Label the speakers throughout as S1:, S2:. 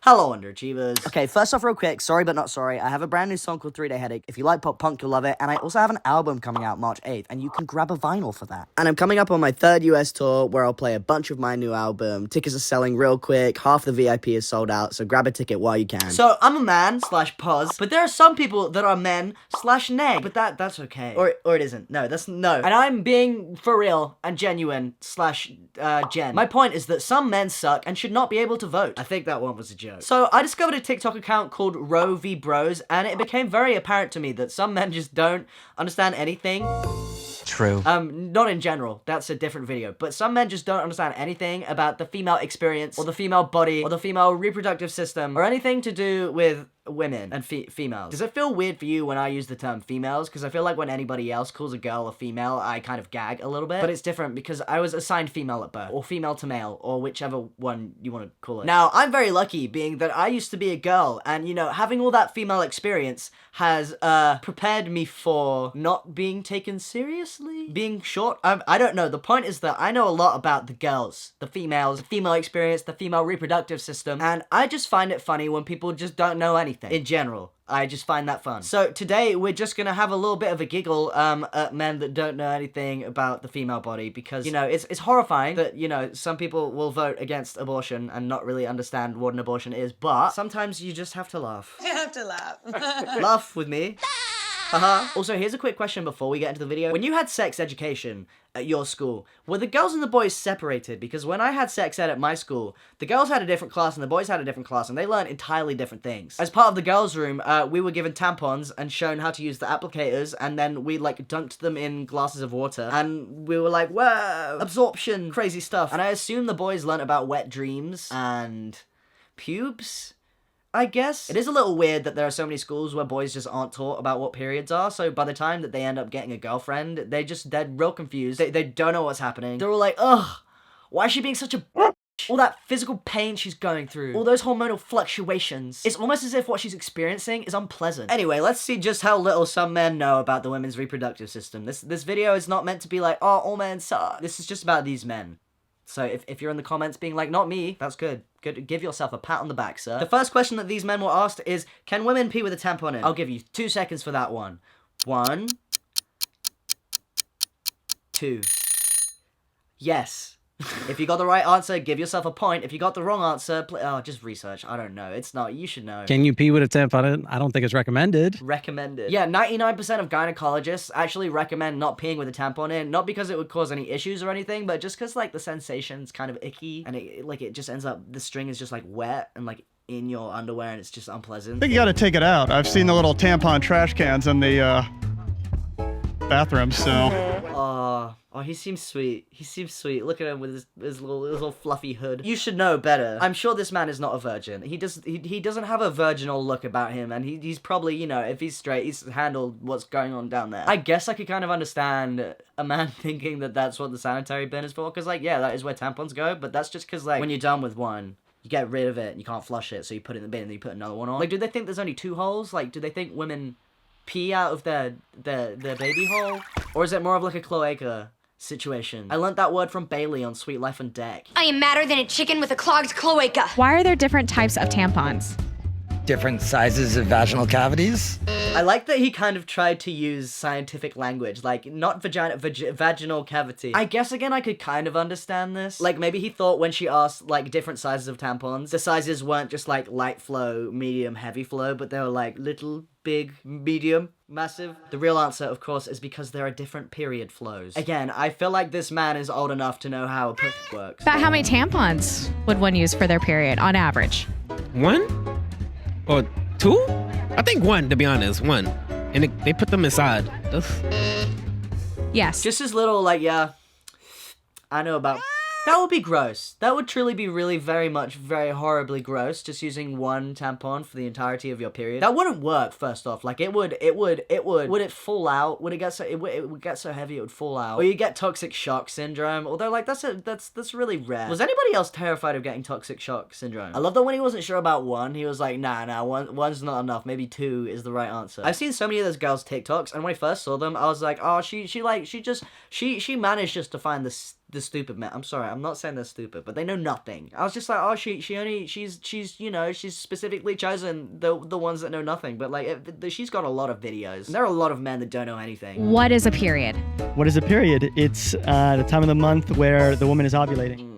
S1: Hello, underachievers.
S2: Okay, first off, real quick, sorry but not sorry, I have a brand new song called 3 Day Headache. If you like pop punk, you'll love it. And I also have an album coming out March 8th, and you can grab a vinyl for that. And I'm coming up on my 3rd US tour, where I'll play a bunch of my new album. Tickets are selling real quick, half the VIP is sold out, so grab a ticket while you can.
S1: So, I'm a man / pos, but there are some people that are men / neg, but that's okay. Or it isn't. No, no. And I'm being for real and genuine / gen. My point is that some men suck and should not be able to vote. I think that one was a joke. So, I discovered a TikTok account called ROEVBROS, and it became very apparent to me that some men just don't understand anything.
S3: True.
S1: Not in general, that's a different video, but some men just don't understand anything about the female experience, or the female body, or the female reproductive system, or anything to do with women and females. Does it feel weird for you when I use the term females? Because I feel like when anybody else calls a girl a female, I kind of gag a little bit. But it's different because I was assigned female at birth, or female to male, or whichever one you want to call it. Now, I'm very lucky being that I used to be a girl, and you know, having all that female experience has prepared me for not being taken seriously, being short. I don't know. The point is that I know a lot about the girls, the females, the female experience, the female reproductive system, and I just find it funny when people just don't know anything. In general, I just find that fun. So today we're just gonna have a little bit of a giggle at men that don't know anything about the female body, because you know it's horrifying that, you know, some people will vote against abortion and not really understand what an abortion is, but sometimes you just have to laugh.
S4: You have to laugh.
S1: Laugh with me. Haha. Also, here's a quick question before we get into the video. When you had sex education at your school, were the girls and the boys separated? Because when I had sex ed at my school, the girls had a different class and the boys had a different class, and they learned entirely different things. As part of the girls' room, we were given tampons and shown how to use the applicators, and then we like dunked them in glasses of water, and we were like, whoa, absorption, crazy stuff. And I assume the boys learned about wet dreams and pubes, I guess. It is a little weird that there are so many schools where boys just aren't taught about what periods are, so by the time that they end up getting a girlfriend, they're real confused. They don't know what's happening. They're all like, ugh, why is she being such a all that physical pain she's going through, all those hormonal fluctuations. It's almost as if what she's experiencing is unpleasant. Anyway, let's see just how little some men know about the women's reproductive system. This video is not meant to be like, oh, all men suck. This is just about these men. So if you're in the comments being like, not me, that's good. Good. Give yourself a pat on the back, sir. The first question that these men were asked is, can women pee with a tampon in? I'll give you 2 seconds for that one. 1, 2. Yes. If you got the right answer, give yourself a point. If you got the wrong answer, just research. I don't know. It's not. You should know.
S3: Can you pee with a tampon in? I don't think it's recommended.
S1: Recommended. Yeah, 99% of gynecologists actually recommend not peeing with a tampon in, not because it would cause any issues or anything, but just because like the sensation's kind of icky, and it just ends up, the string is just like wet and like in your underwear, and it's just unpleasant.
S5: I think you gotta take it out. I've seen the little tampon trash cans in the bathroom, so.
S1: Oh, he seems sweet. He seems sweet. Look at him with his little fluffy hood. You should know better. I'm sure this man is not a virgin. He doesn't have a virginal look about him, and he's probably, you know, if he's straight, he's handled what's going on down there. I guess I could kind of understand a man thinking that that's what the sanitary bin is for, because like, yeah, that is where tampons go, but that's just because like when you're done with one, you get rid of it and you can't flush it, so you put it in the bin and then you put another one on. Like, do they think there's only 2 holes? Like, do they think women pee out of their baby hole? Or is it more of like a cloaca situation? I learned that word from Bailey on Sweet Life on Deck.
S6: I am madder than a chicken with a clogged cloaca.
S7: Why are there different types of tampons?
S8: Different sizes of vaginal cavities.
S1: I like that he kind of tried to use scientific language, like not vaginal cavity. I guess again I could kind of understand this. Like maybe he thought when she asked like different sizes of tampons, the sizes weren't just like light flow, medium, heavy flow, but they were like little, big, medium, massive. The real answer, of course, is because there are different period flows. Again, I feel like this man is old enough to know how a pussy works.
S7: About how many tampons would one use for their period on average?
S3: 1 or 2? I think 1, to be honest, 1. And they put them inside.
S7: Yes.
S1: Just as little, like, yeah, I know about. That would be gross. That would truly be really very horribly gross, just using 1 tampon for the entirety of your period. That wouldn't work, first off. Like, would it fall out? Would it get so, it would get so heavy it would fall out? Or you get toxic shock syndrome, although, like, that's really rare. Was anybody else terrified of getting toxic shock syndrome? I love that when he wasn't sure about 1, he was like, nah, one's not enough, maybe 2 is the right answer. I've seen so many of those girls' TikToks, and when I first saw them, I was like, oh, she managed just to find the the stupid men. I'm sorry, I'm not saying they're stupid, but they know nothing. I was just like, oh, she's you know, she's specifically chosen the ones that know nothing. But like, she's got a lot of videos. And there are a lot of men that don't know anything.
S7: What is a period?
S4: What is a period? It's the time of the month where the woman is ovulating.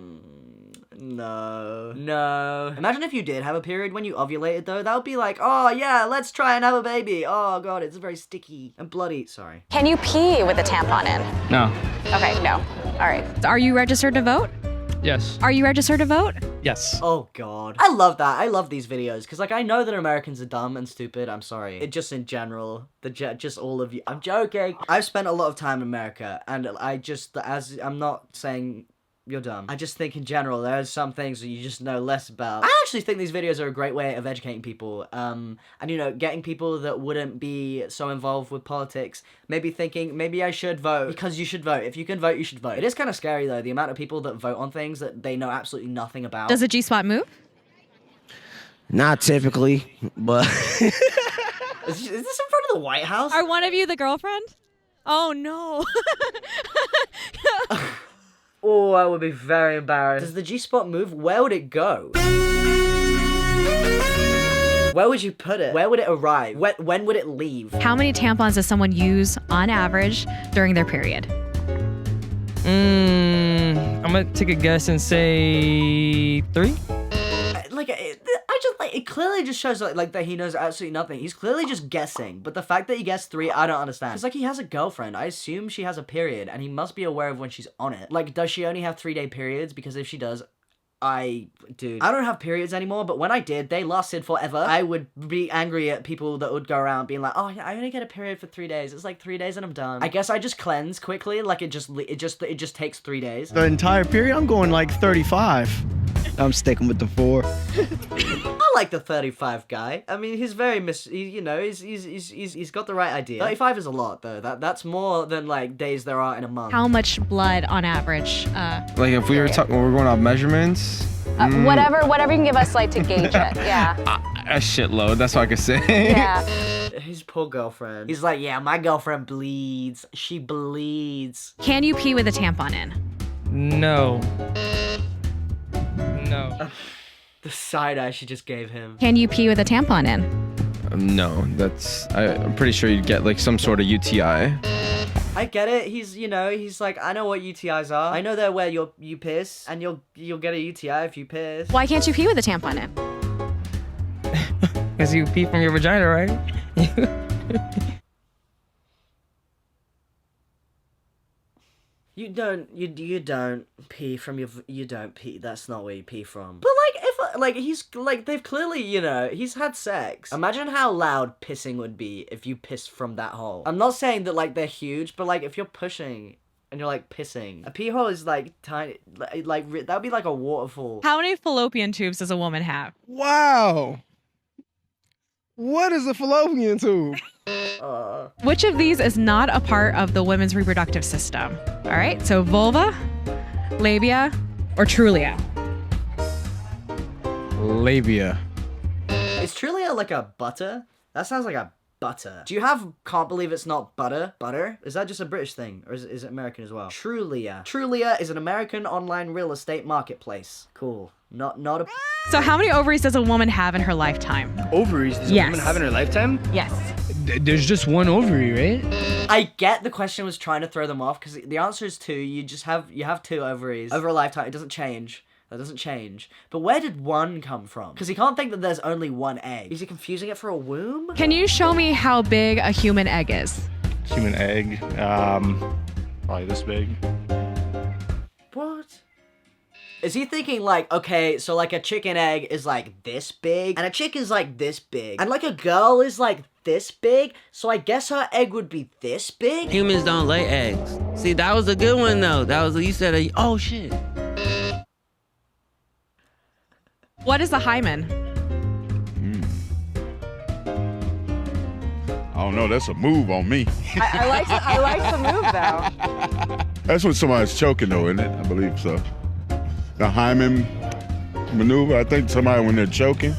S1: No. Imagine if you did have a period when you ovulated, though. That would be like, oh, yeah, let's try and have a baby. Oh, God, it's very sticky and bloody. Sorry.
S9: Can you pee with a tampon in?
S4: No.
S9: Okay, no. All right.
S7: Are you registered to vote?
S4: Yes.
S7: Are you registered to vote?
S4: Yes.
S1: Oh, God. I love that. I love these videos because, like, I know that Americans are dumb and stupid. I'm sorry. It just in general. Just all of you. I'm joking. I've spent a lot of time in America, and I'm not saying you're dumb. I just think in general, there's some things that you just know less about. I actually think these videos are a great way of educating people. And, you know, getting people that wouldn't be so involved with politics, maybe thinking, maybe I should vote, because you should vote. If you can vote, you should vote. It is kind of scary, though, the amount of people that vote on things that they know absolutely nothing about.
S7: Does a G-spot move?
S10: Not typically, but...
S1: Is this in front of the White House?
S7: Are one of you the girlfriend? Oh, no.
S1: Oh, I would be very embarrassed. Does the G-spot move? Where would it go? Where would you put it? Where would it arrive? When would it leave?
S7: How many tampons does someone use on average during their period?
S11: I'm gonna take a guess and say 3.
S1: It clearly just shows like that he knows absolutely nothing. He's clearly just guessing, but the fact that he guessed 3, I don't understand. It's like he has a girlfriend. I assume she has a period, and he must be aware of when she's on it. Like, does she only have 3-day periods? Because if she does, dude, I don't have periods anymore, but when I did, they lasted forever. I would be angry at people that would go around being like, oh, yeah, I only get a period for 3 days. It's like 3 days and I'm done. I guess I just cleanse quickly. Like, it just takes 3 days.
S5: The entire period, I'm going like 35.
S10: I'm sticking with the 4.
S1: I like the 35 guy. I mean, he's very he's got the right idea. 35 is a lot though. That's more than like days there are in a month.
S7: How much blood on average?
S12: Like if we were we're going off measurements.
S9: Whatever you can give us like to gauge it. Yeah.
S12: A shitload. That's all I can say.
S9: Yeah.
S1: His poor girlfriend. He's like, yeah, my girlfriend bleeds. She bleeds.
S7: Can you pee with a tampon in?
S11: No. No.
S1: The side eye she just gave him.
S7: Can you pee with a tampon in?
S12: No, I'm pretty sure you'd get like some sort of UTI.
S1: I get it. He's like, I know what UTIs are. I know they're where you piss, and you'll get a UTI if you piss.
S7: Why can't you pee with a tampon in?
S11: Because you pee from your vagina, right?
S1: You don't pee from your, that's not where you pee from. But they've clearly, he's had sex. Imagine how loud pissing would be if you pissed from that hole. I'm not saying that like they're huge, but like if you're pushing and you're like pissing, a pee hole is like tiny, like that would be like a waterfall.
S7: How many fallopian tubes does a woman have?
S12: Wow. What is a fallopian tube?
S7: Which of these is not a part of the women's reproductive system? All right, so vulva, labia, or trulia?
S12: Labia.
S1: Is trulia like a butter? That sounds like a butter. Do you have can't believe it's not butter? Butter? Is that just a British thing? Or is it American as well? Trulia. Trulia is an American online real estate marketplace. Cool. Not a...
S7: So how many ovaries does a woman have in her lifetime?
S4: Ovaries? Does a woman have in her lifetime?
S7: Yes.
S11: There's just one ovary, right?
S1: I get the question was trying to throw them off because the answer is 2. You have 2 ovaries over a lifetime. It doesn't change. That doesn't change. But where did 1 come from? Because he can't think that there's only 1 egg. Is he confusing it for a womb?
S7: Can you show me how big a human egg is?
S13: Human egg, probably this big.
S1: What? Is he thinking like, okay, so like a chicken egg is like this big, and a chick is like this big, and like a girl is like this big, so I guess her egg would be this big?
S10: Humans don't lay eggs. See, that was a good one though. You said, oh shit.
S7: What is a hymen?
S13: I don't know, that's a move on me.
S9: I like the move though.
S13: That's when somebody's choking though, isn't it? I believe so. The hymen maneuver, I think somebody when they're choking.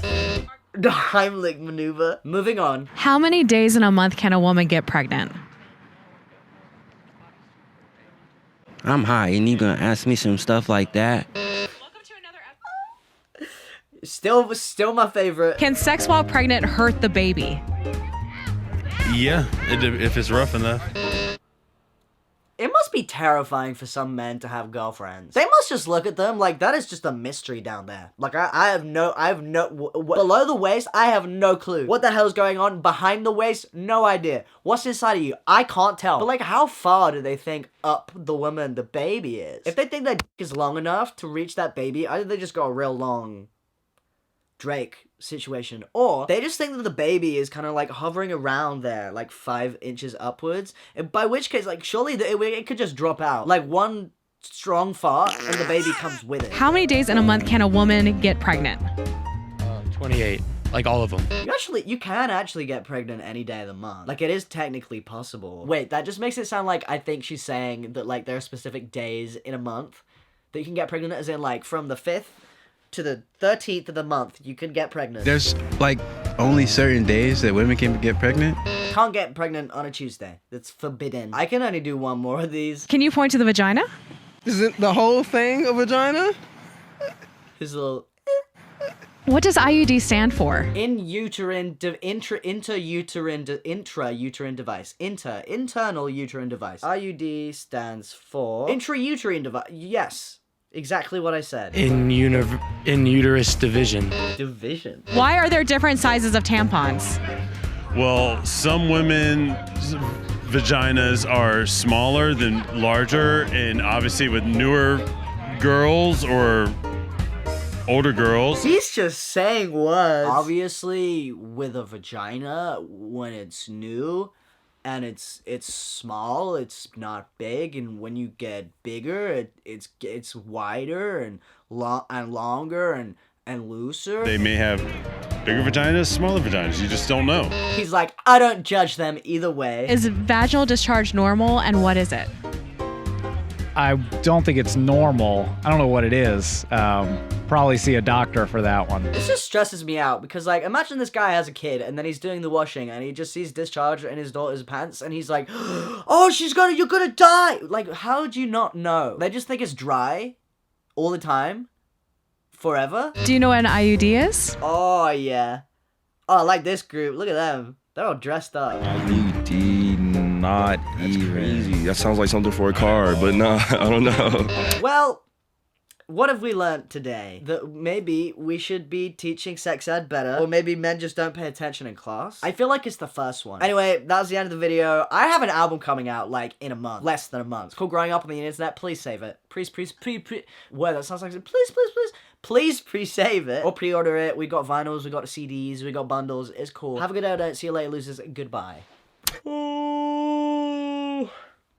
S1: The Heimlich maneuver. Moving on.
S7: How many days in a month can a woman get pregnant?
S10: I'm high, and you gonna ask me some stuff like that?
S1: Still my favorite.
S7: Can sex while pregnant hurt the baby?
S14: Yeah, if it's rough enough.
S1: It must be terrifying for some men to have girlfriends. They must just look at them like that is just a mystery down there. Like I have no, below the waist, I have no clue. What the hell's going on behind the waist? No idea. What's inside of you? I can't tell. But like, how far do they think up the woman the baby is? If they think that dick is long enough to reach that baby, either they just got a real long Drake situation, or they just think that the baby is kind of like hovering around there, like 5 inches upwards, and by which case, like, surely it could just drop out. Like, one strong fart and the baby comes with it.
S7: How many days in a month can a woman get pregnant?
S14: 28. Like all of them.
S1: You can actually get pregnant any day of the month. Like, it is technically possible. Wait, that just makes it sound like I think she's saying that, like, there are specific days in a month that you can get pregnant, as in, like, from the 5th to the 13th of the month, you can get pregnant.
S12: There's like only certain days that women can get pregnant.
S1: Can't get pregnant on a Tuesday. That's forbidden. I can only do one more of these.
S7: Can you point to the vagina?
S3: Isn't the whole thing a vagina?
S1: His little...
S7: What does IUD stand for?
S1: Intrauterine device. Internal uterine device. IUD stands for intrauterine device. Yes. Exactly what I said.
S14: In uterus division.
S1: Division.
S7: Why are there different sizes of tampons?
S14: Well, some women's vaginas are smaller than larger, and obviously with newer girls or older girls.
S1: He's just saying words. Obviously, with a vagina, when it's new and it's small, it's not big, and when you get bigger, it's wider and longer and looser.
S14: They may have bigger vaginas, smaller vaginas. You just don't know.
S1: He's like, I don't judge them either way.
S7: Is vaginal discharge normal, and what is it?
S15: I don't think it's normal. I don't know what it is. Probably see a doctor for that one.
S1: This just stresses me out because, like, imagine this guy has a kid and then he's doing the washing and he just sees discharge in his daughter's pants and he's like, oh, you're gonna die. Like, how do you not know? They just think it's dry all the time, forever.
S7: Do you know what an IUD is?
S1: Oh, yeah. Oh, I like this group. Look at them. They're all dressed up.
S12: IUD, not even. Crazy. That sounds like something for a car, but nah, I don't know.
S1: Well, what have we learned today? That maybe we should be teaching sex ed better, or maybe men just don't pay attention in class. I feel like it's the first one. Anyway, that was the end of the video. I have an album coming out, like, in a month. Less than a month. It's called Growing Up on the Internet. Please save it. Please. Whoa, that sounds like... Please pre-save it. Or pre-order it. We got vinyls, we got CDs, we got bundles. It's cool. Have a good day. See you later, losers. Goodbye.